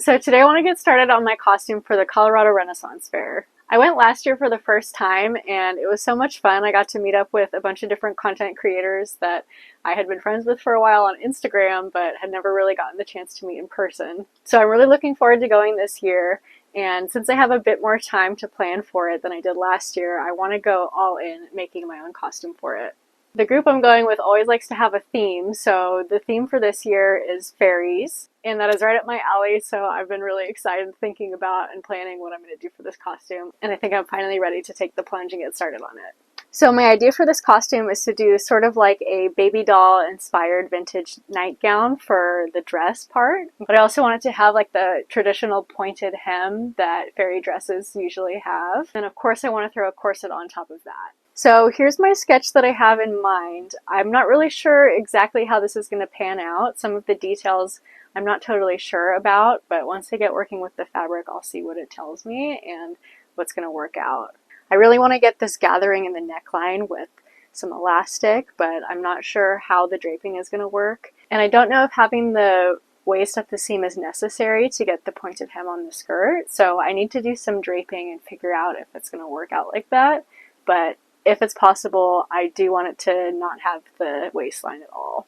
So today I want to get started on my costume for the Colorado Renaissance Fair. I went last year for the first time and it was so much fun. I got to meet up with a bunch of different content creators that I had been friends with for a while on Instagram but had never really gotten the chance to meet in person. So I'm really looking forward to going this year, and since I have a bit more time to plan for it than I did last year, I want to go all in making my own costume for it. The group I'm going with always likes to have a theme, so the theme for this year is fairies, and that is right up my alley, so I've been really excited thinking about and planning what I'm going to do for this costume, and I think I'm finally ready to take the plunge and get started on it. So my idea for this costume is to do sort of like a baby doll inspired vintage nightgown for the dress part, but I also wanted to have like the traditional pointed hem that fairy dresses usually have, and of course I want to throw a corset on top of that. So here's my sketch that I have in mind. I'm not really sure exactly how this is going to pan out. Some of the details I'm not totally sure about, but once I get working with the fabric, I'll see what it tells me and what's going to work out. I really want to get this gathering in the neckline with some elastic, but I'm not sure how the draping is going to work. And I don't know if having the waist at the seam is necessary to get the pointed hem on the skirt, so I need to do some draping and figure out if it's going to work out like that. But if it's possible, I do want it to not have the waistline at all.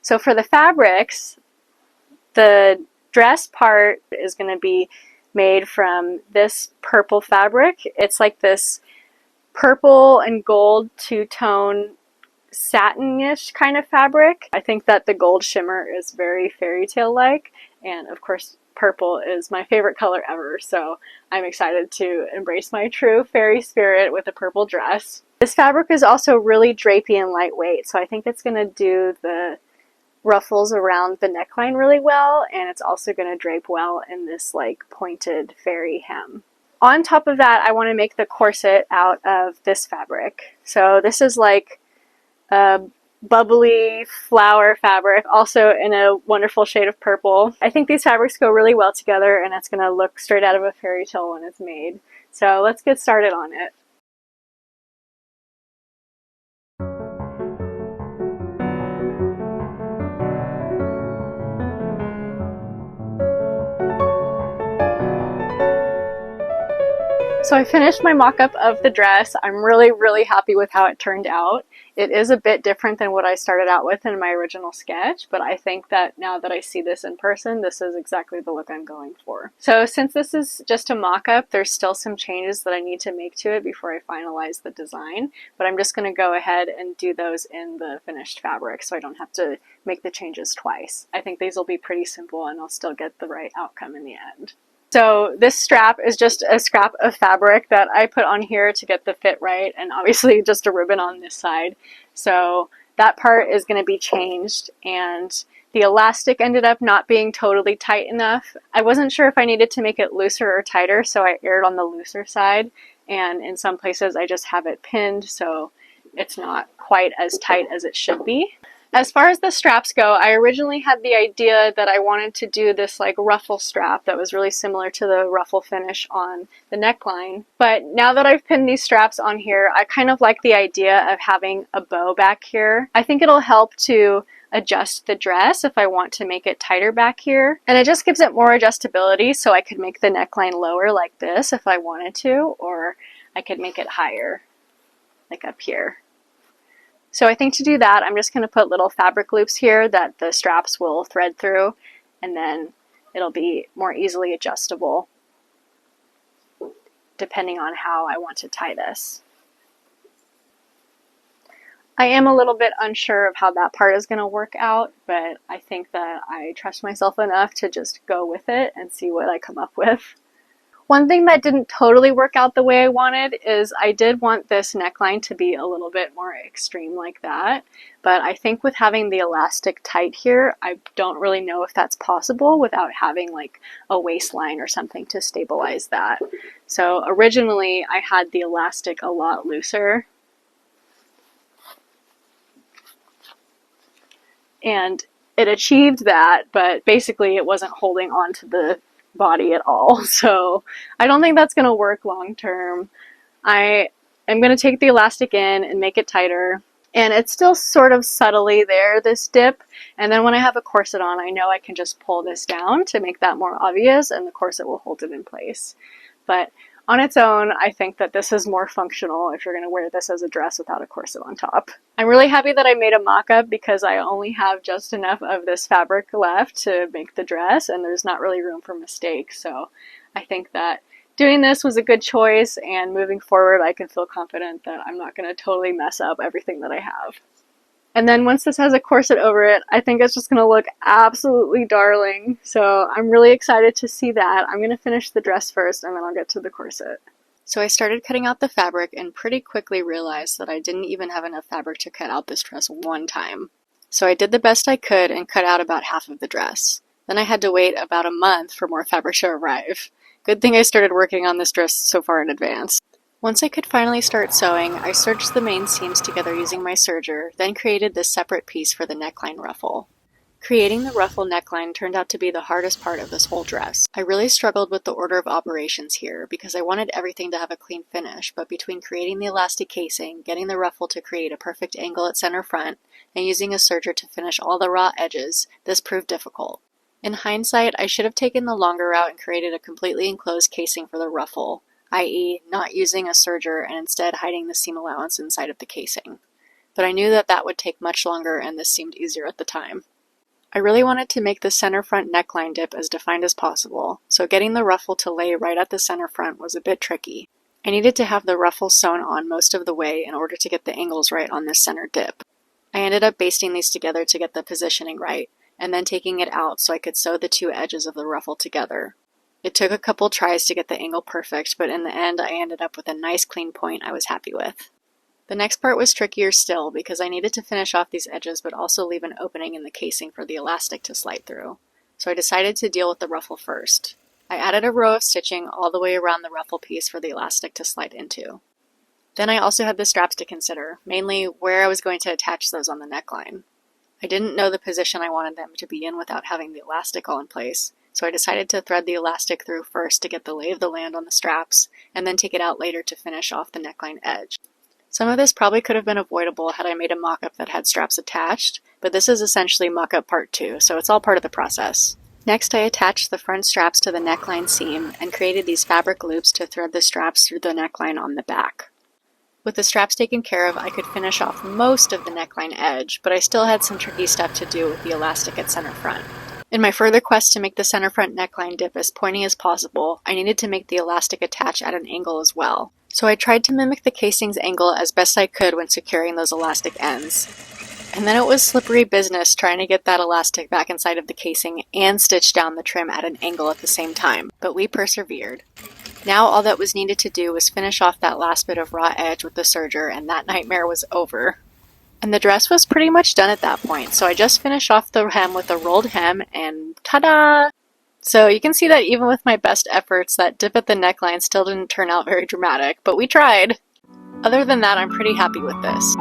So for the fabrics, the dress part is going to be made from this purple fabric. It's like this purple and gold two-tone satin-ish kind of fabric. I think that the gold shimmer is very fairy tale-like, and of course purple is my favorite color ever, so I'm excited to embrace my true fairy spirit with a purple dress. This fabric is also really drapey and lightweight, so I think it's going to do the ruffles around the neckline really well, and it's also going to drape well in this like pointed fairy hem. On top of that, I want to make the corset out of this fabric. So this is like a bubbly flower fabric, also in a wonderful shade of purple. I think these fabrics go really well together, and it's going to look straight out of a fairy tale when it's made. So let's get started on it. So I finished my mock-up of the dress. I'm really happy with how it turned out. It is a bit different than what I started out with in my original sketch, but I think that now that I see this in person, this is exactly the look I'm going for. So since this is just a mock-up, there's still some changes that I need to make to it before I finalize the design, but I'm just going to go ahead and do those in the finished fabric so I don't have to make the changes twice. I think these will be pretty simple and I'll still get the right outcome in the end. So this strap is just a scrap of fabric that I put on here to get the fit right, and obviously just a ribbon on this side. So that part is going to be changed, and the elastic ended up not being totally tight enough. I wasn't sure if I needed to make it looser or tighter, so I erred on the looser side, and in some places I just have it pinned so it's not quite as tight as it should be. As far as the straps go, I originally had the idea that I wanted to do this like ruffle strap that was really similar to the ruffle finish on the neckline. But now that I've pinned these straps on here, I kind of like the idea of having a bow back here. I think it'll help to adjust the dress if I want to make it tighter back here. And it just gives it more adjustability, so I could make the neckline lower like this if I wanted to, or I could make it higher, like up here. So I think to do that, I'm just going to put little fabric loops here that the straps will thread through, and then it'll be more easily adjustable depending on how I want to tie this. I am a little bit unsure of how that part is going to work out, but I think that I trust myself enough to just go with it and see what I come up with. One thing that didn't totally work out the way I wanted is I did want this neckline to be a little bit more extreme like that, but I think with having the elastic tight here, I don't really know if that's possible without having like a waistline or something to stabilize that. So originally I had the elastic a lot looser, and it achieved that, but basically it wasn't holding on to the body at all, so I don't think that's going to work long term. I am going to take the elastic in and make it tighter, And it's still sort of subtly there, this dip. And then when I have a corset on, I know I can just pull this down to make that more obvious, and the corset will hold it in place. But on its own, I think that this is more functional if you're going to wear this as a dress without a corset on top. I'm really happy that I made a mock-up because I only have just enough of this fabric left to make the dress, and there's not really room for mistakes. So I think that doing this was a good choice, and moving forward I can feel confident that I'm not going to totally mess up everything that I have. And then once this has a corset over it, I think it's just going to look absolutely darling. So I'm really excited to see that. I'm going to finish the dress first, and then I'll get to the corset. So I started cutting out the fabric and pretty quickly realized that I didn't even have enough fabric to cut out this dress one time. So I did the best I could and cut out about half of the dress. Then I had to wait about a month for more fabric to arrive. Good thing I started working on this dress so far in advance. Once I could finally start sewing, I serged the main seams together using my serger, then created this separate piece for the neckline ruffle. Creating the ruffle neckline turned out to be the hardest part of this whole dress. I really struggled with the order of operations here because I wanted everything to have a clean finish, but between creating the elastic casing, getting the ruffle to create a perfect angle at center front, and using a serger to finish all the raw edges, this proved difficult. In hindsight, I should have taken the longer route and created a completely enclosed casing for the ruffle, i.e. not using a serger and instead hiding the seam allowance inside of the casing. But I knew that that would take much longer, and this seemed easier at the time. I really wanted to make the center front neckline dip as defined as possible, so getting the ruffle to lay right at the center front was a bit tricky. I needed to have the ruffle sewn on most of the way in order to get the angles right on this center dip. I ended up basting these together to get the positioning right, and then taking it out so I could sew the two edges of the ruffle together. It took a couple tries to get the angle perfect, but in the end I ended up with a nice clean point I was happy with. The next part was trickier still because I needed to finish off these edges but also leave an opening in the casing for the elastic to slide through. So I decided to deal with the ruffle first. I added a row of stitching all the way around the ruffle piece for the elastic to slide into. Then I also had the straps to consider, mainly where I was going to attach those on the neckline. I didn't know the position I wanted them to be in without having the elastic all in place, so I decided to thread the elastic through first to get the lay of the land on the straps, and then take it out later to finish off the neckline edge. Some of this probably could have been avoidable had I made a mock-up that had straps attached, but this is essentially mock-up part 2, so it's all part of the process. Next, I attached the front straps to the neckline seam and created these fabric loops to thread the straps through the neckline on the back. With the straps taken care of, I could finish off most of the neckline edge, but I still had some tricky stuff to do with the elastic at center front. In my further quest to make the center front neckline dip as pointy as possible, I needed to make the elastic attach at an angle as well. So I tried to mimic the casing's angle as best I could when securing those elastic ends. And then it was slippery business trying to get that elastic back inside of the casing and stitch down the trim at an angle at the same time, but we persevered. Now all that was needed to do was finish off that last bit of raw edge with the serger, and that nightmare was over. And the dress was pretty much done at that point, so I just finished off the hem with a rolled hem, and ta-da! So you can see that even with my best efforts, that dip at the neckline still didn't turn out very dramatic, but we tried! Other than that, I'm pretty happy with this.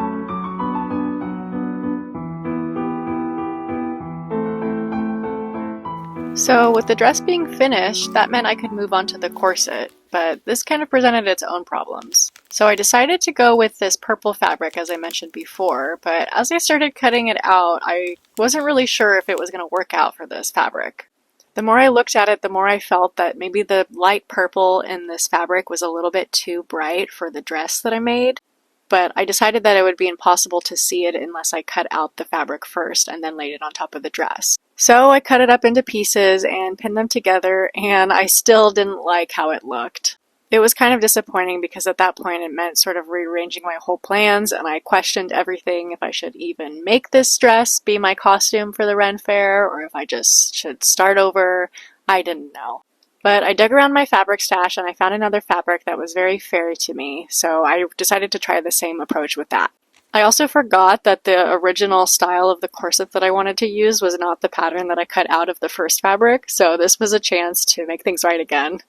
So with the dress being finished, that meant I could move on to the corset, but this kind of presented its own problems. So I decided to go with this purple fabric as I mentioned before, but as I started cutting it out, I wasn't really sure if it was going to work out for this fabric. The more I looked at it, the more I felt that maybe the light purple in this fabric was a little bit too bright for the dress that I made, but I decided that it would be impossible to see it unless I cut out the fabric first and then laid it on top of the dress. So I cut it up into pieces and pinned them together, and I still didn't like how it looked. It was kind of disappointing because at that point it meant sort of rearranging my whole plans, and I questioned everything if I should even make this dress be my costume for the Ren Fair or if I just should start over. I didn't know. But I dug around my fabric stash and I found another fabric that was very fairy to me, so I decided to try the same approach with that. I also forgot that the original style of the corset that I wanted to use was not the pattern that I cut out of the first fabric, so this was a chance to make things right again.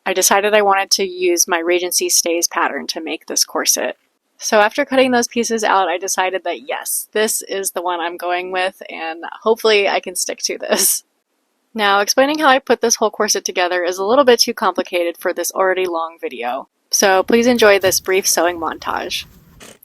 I decided I wanted to use my Regency Stays pattern to make this corset. So after cutting those pieces out, I decided that yes, this is the one I'm going with, and hopefully I can stick to this. Now, explaining how I put this whole corset together is a little bit too complicated for this already long video, so please enjoy this brief sewing montage.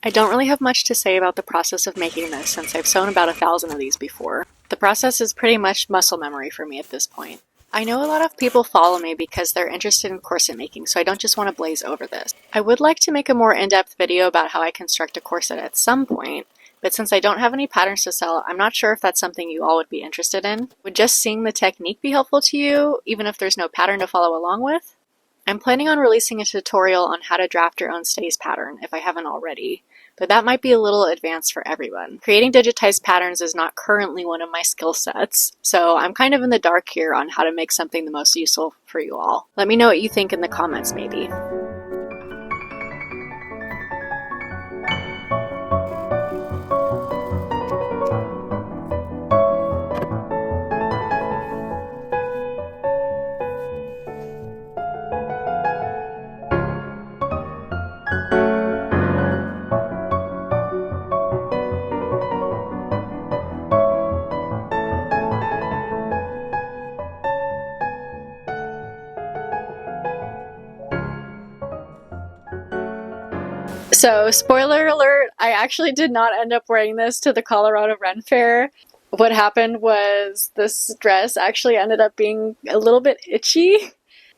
I don't really have much to say about the process of making this since I've sewn about 1,000 of these before. The process is pretty much muscle memory for me at this point. I know a lot of people follow me because they're interested in corset making, so I don't just want to blaze over this. I would like to make a more in-depth video about how I construct a corset at some point, but since I don't have any patterns to sell, I'm not sure if that's something you all would be interested in. Would just seeing the technique be helpful to you, even if there's no pattern to follow along with? I'm planning on releasing a tutorial on how to draft your own stays pattern if I haven't already, but that might be a little advanced for everyone. Creating digitized patterns is not currently one of my skill sets, so I'm kind of in the dark here on how to make something the most useful for you all. Let me know what you think in the comments maybe. So, spoiler alert, I actually did not end up wearing this to the Colorado Ren Fair. What happened was this dress actually ended up being a little bit itchy.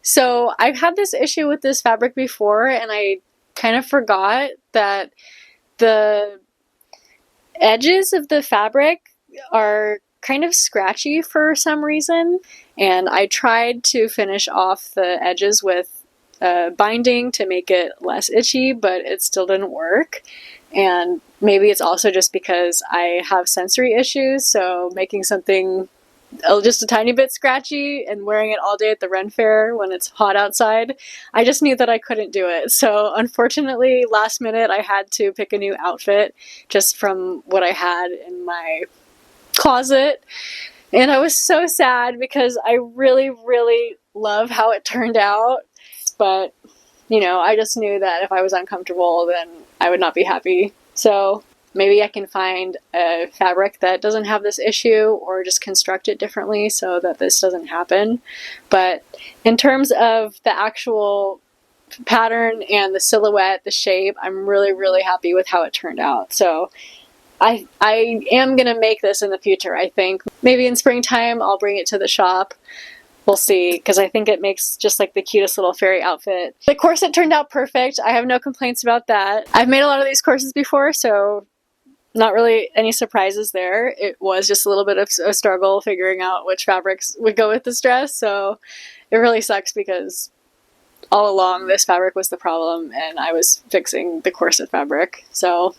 So, I've had this issue with this fabric before, and I kind of forgot that the edges of the fabric are kind of scratchy for some reason, and I tried to finish off the edges with binding to make it less itchy, but it still didn't work. And maybe it's also just because I have sensory issues, so making something just a tiny bit scratchy and wearing it all day at the Ren Fair when it's hot outside, I just knew that I couldn't do it. So unfortunately, last minute, I had to pick a new outfit just from what I had in my closet. And I was so sad because I really, really love how it turned out. But, you know, I just knew that if I was uncomfortable, then I would not be happy. So maybe I can find a fabric that doesn't have this issue or just construct it differently so that this doesn't happen. But in terms of the actual pattern and the silhouette, the shape, I'm really, really happy with how it turned out. So I am going to make this in the future, I think. Maybe in springtime, I'll bring it to the shop. We'll see, because I think it makes just like the cutest little fairy outfit. The corset turned out perfect. I have no complaints about that. I've made a lot of these corsets before, so not really any surprises there. It was just a little bit of a struggle figuring out which fabrics would go with this dress, so it really sucks because all along this fabric was the problem and I was fixing the corset fabric. So,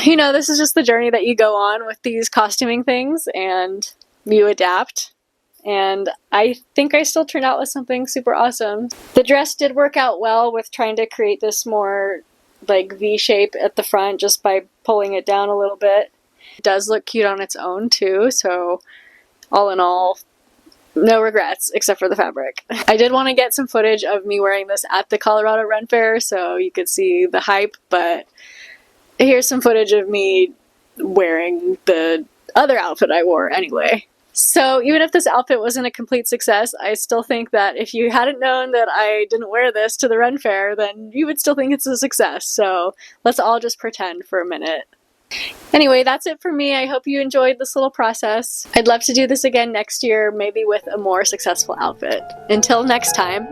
you know, this is just the journey that you go on with these costuming things, and you adapt. And I think I still turned out with something super awesome. The dress did work out well with trying to create this more like V shape at the front just by pulling it down a little bit. It does look cute on its own too, so all in all, no regrets except for the fabric. I did want to get some footage of me wearing this at the Colorado Ren Fair so you could see the hype, but here's some footage of me wearing the other outfit I wore anyway. So even if this outfit wasn't a complete success, I still think that if you hadn't known that I didn't wear this to the Ren Fair, then you would still think it's a success. So let's all just pretend for a minute. Anyway, that's it for me. I hope you enjoyed this little process. I'd love to do this again next year, maybe with a more successful outfit. Until next time.